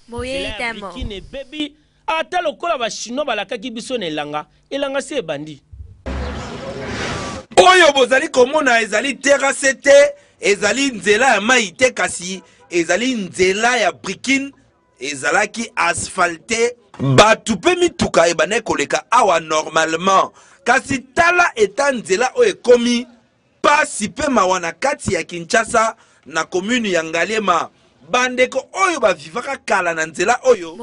Brikine baby ata lokola ba chinois balakaki biso na elanga se bandi. Oyo bozali komona ezali terrasse te, ezali nzela ya mai te kasi ezali nzela ya brikine ezalaki asphalté batu pe mituka ebane koleka awa normalement kasi tala eta nzela oyo ekomi pasi pe mawana kati ya Kinshasa na commune ya Ngaliema bandeko oyo bavivaka kala na nzela oyo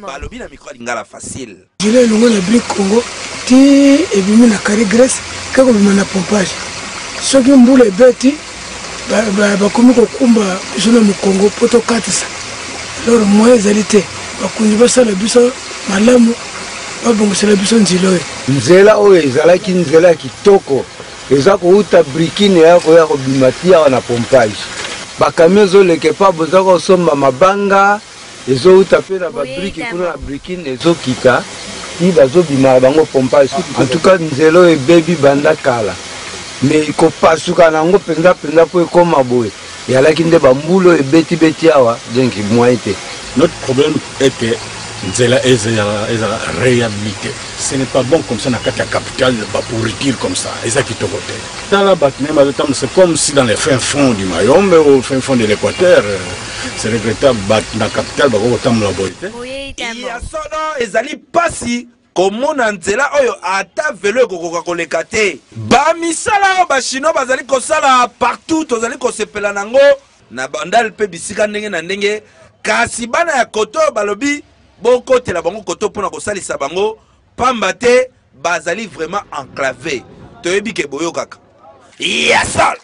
balobi na micro lingala facile jile longo na Brick Congo ti ebimi na Kari Grèce kako bima na pompage soki mbula ebeti bakomi kokumba jona mu Congo poto katisa loro moye ezali te bakunzi basala biso malamu babongosela biso nzela oyo. Nzela oyo ezalaki nzela kitoko eza kouta brikine yako ya kobima ti awa na pompage bakamio ezoleka pa boza kosomba mabanga ezouta mpe na babriki kuna na brikine ezokita ti bazobima bango pompage en tout cas nzela oyo ebebi banda kala me kopasuka nango mpenza mpo ekoma boye eyalaki nde bambulo ebeti awa donc moyen te. Notre problème est que Nzela est réhabilité. Ce n'est pas bon comme ça dans la capitale pour le dire comme ça. Et ça qui te vote. Dans la bâtiment, c'est comme si dans les fins fonds du Mayombe ou au fin fond de l'Équateur, c'est regrettable dans la capitale, autant la beauté. Il y a son nom, ezali pasi. Komona nzela oyo ata velo kokoka koleka te. Ba misala ba chino bazali kosala partout, tozali kosepela nango na bandal pe bisika ndenge na ndenge. Kasi bana ya koto balobi boko tela bango koto pona kosalisa bango pamba te bazali vraiment enclavé. Toyebi ke boyo kaka. Yes sir.